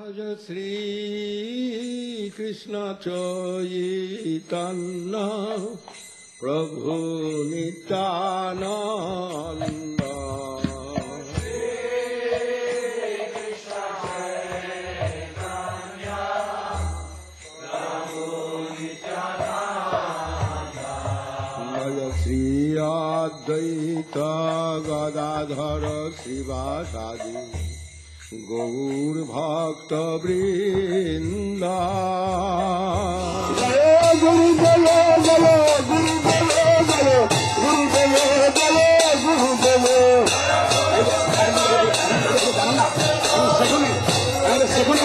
Shri Krishna Chaitanya Prabhu Nityananda Shri Advaita Gadadhara Srivasadi Gaur Bhakta Vrinda Guru Bolo Bolo Guru Bolo Bolo Guru Bolo Bolo Guru Bolo Second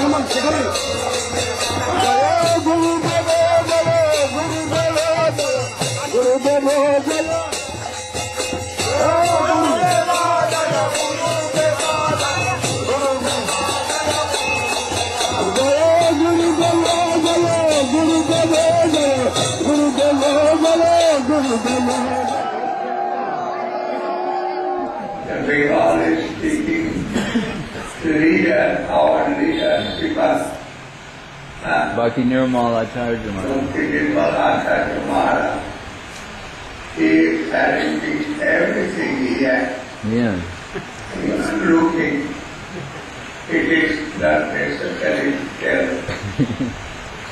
Guru Bolo Bolo Guru Bolo Guru Bolo Bolo The Bengal is speaking to leader, our leader, Srimad Bhakti Nirmal Acharya Maharaj. He is arranging everything here. Yeah. He is looking. It is not necessary to tell.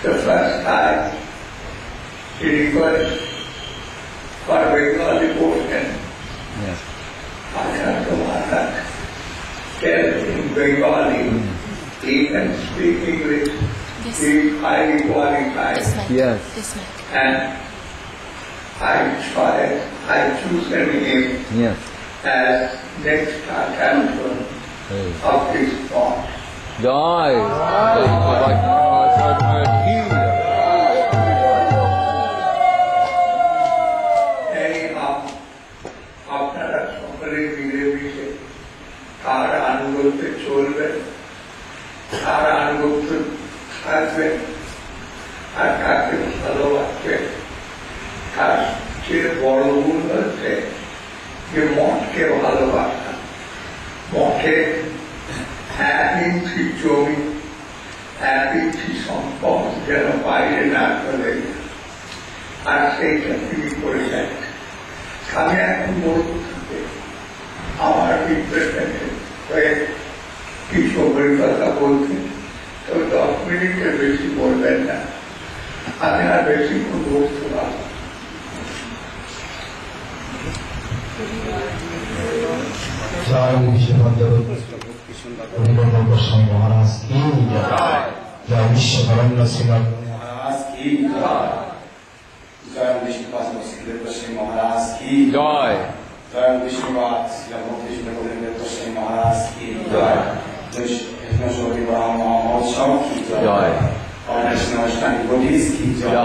The first time he requests for Bengali portion. Yes. Acharya Maharaj tell in Bengali. He can speak English. He is highly qualified. Yes. And I choose him Yes. as next Acharya of this thought. Jai. Bhakti Nirmal Acharya Maharaj ki jai. Anyhow, আপনারা সকলে মিলেমিশে তার আনুগত্যে চলবেন, তার আনুগত্য থাকবেন, আর তাকে ভালোবাসবেন। তার চেয়ে বড় গুণ হচ্ছে যে মঠকে ভালোবাসা। মঠে 1 ইঞ্চি জমি, 1 ইঞ্চি সম্পদ যেন বাইরে না চলে যায়, আর সেইটা তিনি করে যাচ্ছেন। আমি এখন বলতে থাকি আমার রিপ্রেজেন্টেটিভ হয়ে কিছু কথা বলতে, তবে 10 মিনিটের বেশি বলবেন না, আমি আর বেশিক্ষণ বলতে পারবো। जय गोस्वामी महाराज की जय विश्वकर्मा श्रीमद महाराज की जय विश्वपाद गोस्वामी महाराज की Jai. जय विश्वपाद गोस्वामी महाराज की जय जय ब्रह्मा महोत्सव की Jai. और नमस्कार डिवोटीज की जय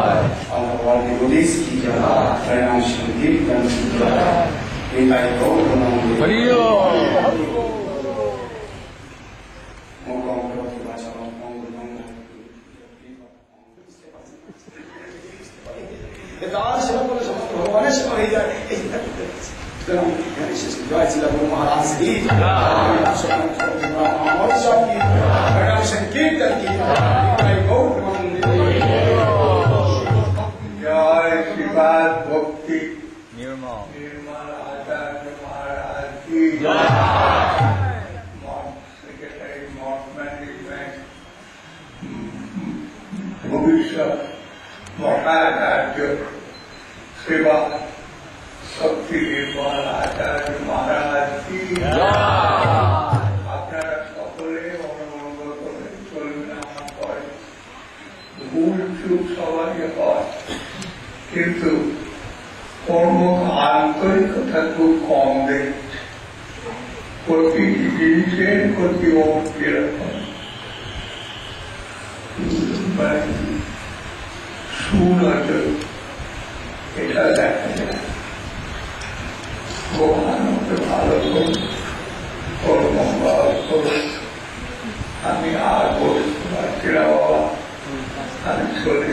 और वर्ल्ड डिवोटीज की जय प्रणाम संकीर्तन की जय निताय गौर नमः Hari भगवान से कही जाए जय श्री गुरु महाराज की महोत्सव की प्रणाम संकीर्तन की गौर जय श्रीपाद भक्ति Nirmal. निर्मल आचार्य महाराज की Jai. मठ सेक्रेटरी, मठ मैनेजमेंट, भविष्यत मठाचार्य सेवा शक्ति निर्मल आचार्य महाराज की আপনারা সকলে অনুমোদন করে চলবেন। আমার পরে ভুল চুপ সবাই হয়, কিন্তু কর্ম আন্তরিকতা খুব কম দেখছে। প্রতিটি জিনিসের প্রতি কিরকম সুনজর, এটা দেখা যায়। ভগবান ওকে ভালো করুন, ওর মঙ্গল করুন। আমি আর বলতে পারছি না বাবা, আমি চলে